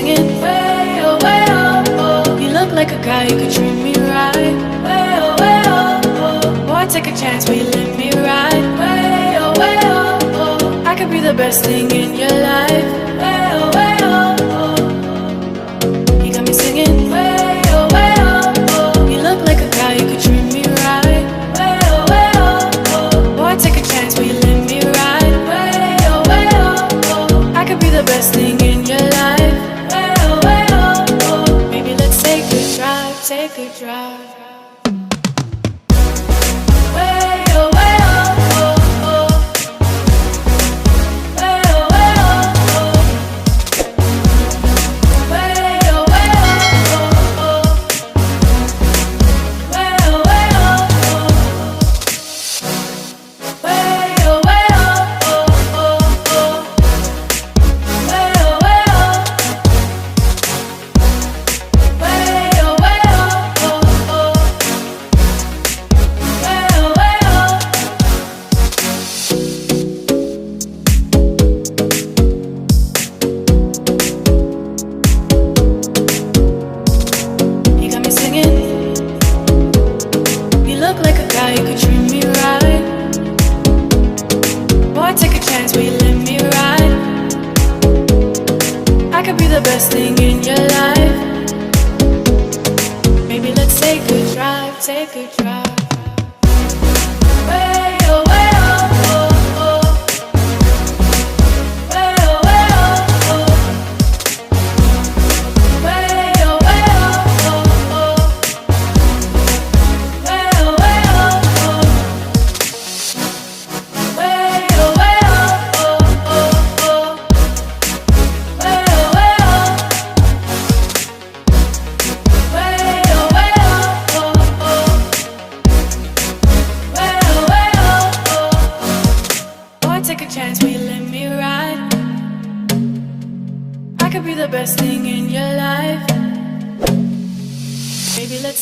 singing way oh, oh. You look like a guy who could treat me right. Way oh, oh. Boy, take a chance, will you let me ride? Way oh, oh. I could be the best thing in your life. Way oh, oh. You got me singing way oh, oh. You look like a guy who could treat me right. Way oh. Boy, take a chance, will you let me ride? Way oh. I could be the best thing in your life. Way oh. Maybe let's take a drive, take a drive.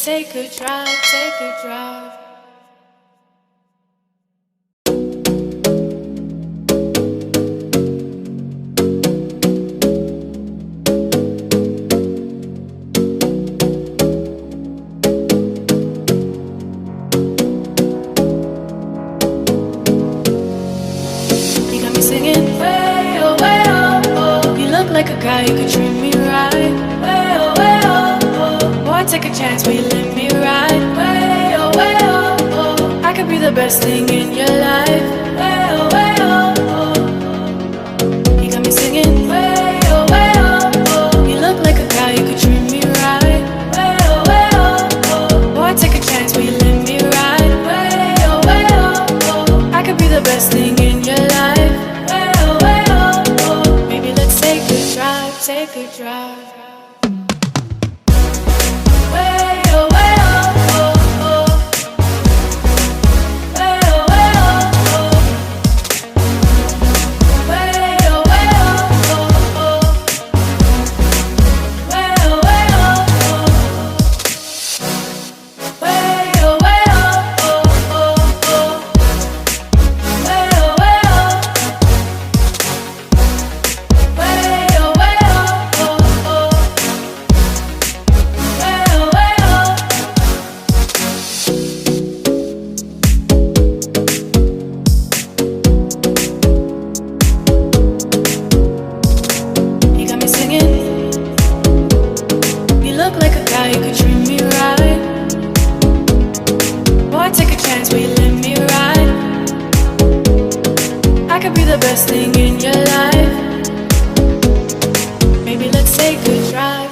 Take a drive, take a drive. You got me singing way oh, oh. You look like a guy who could treat me right. Way oh. Boy, take a chance, will you let me ride? Way oh. I could be the best thing in your life. Way oh. You got me singing way oh. You look like a guy who could treat me right. Way oh. Boy, take a chance, will you let me ride? Way oh. I could be the best thing in your life. Way oh. Maybe let's take a drive, take a drive.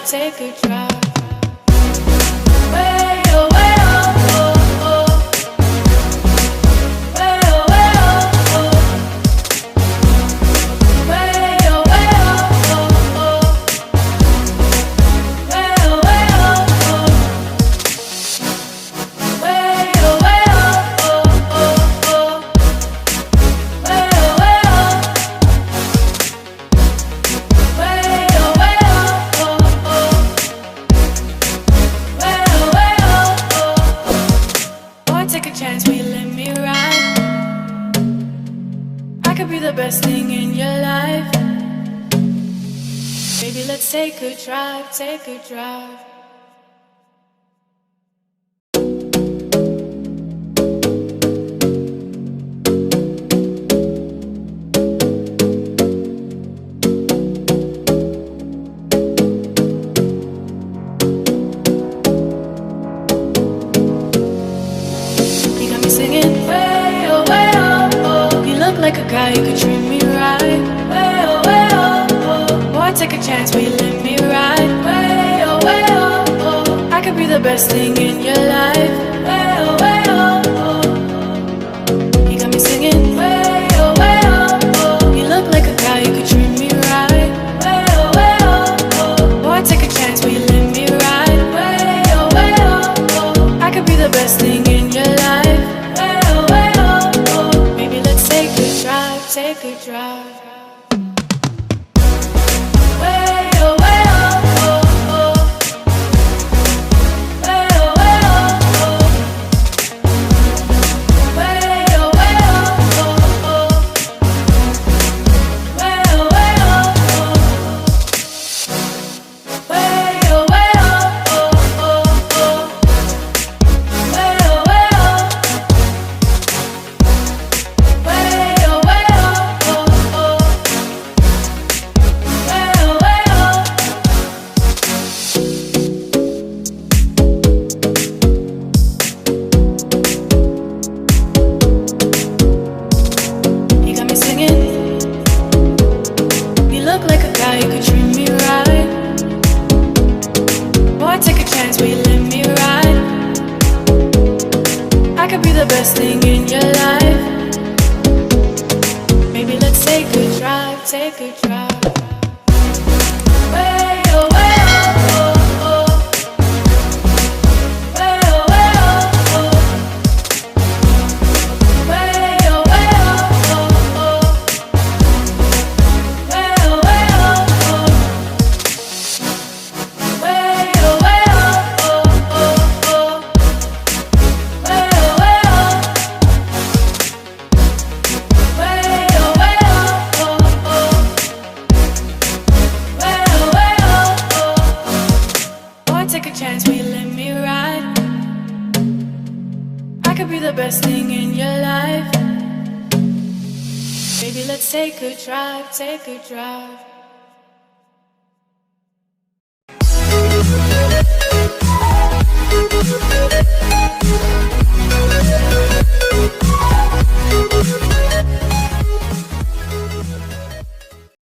Take a drive. Baby, let's take a drive, take a drive. You got me singing way oh, way oh, oh. You look like a guy who could treat me right. Way oh, way oh, oh. Boy, take a chance, will you let me ride? Way oh, oh. I could be the best thing in your life. Way oh, oh. You got me singing way oh, oh. You look like a guy who could treat me right. Way oh. Boy, take a chance, will you let me ride? Way oh. I could be the best thing in your life. Way oh. Maybe let's take a drive, take a drive. Way oh, oh. Way oh, oh. Way oh, oh. Way oh, oh. Way oh, oh. You got me singing. You look like a guy who could treat me right. Boy, take a chance, will you let me ride? I could be the best thing in your life. Maybe let's take a drive, take a drive. Way oh, oh. Way oh, oh. Way oh, oh. Way oh, oh. Way oh, oh. Way oh, Boy, take a chance, will you let me ride? I could be the best thing in your life. Baby, let's take a drive, take a drive.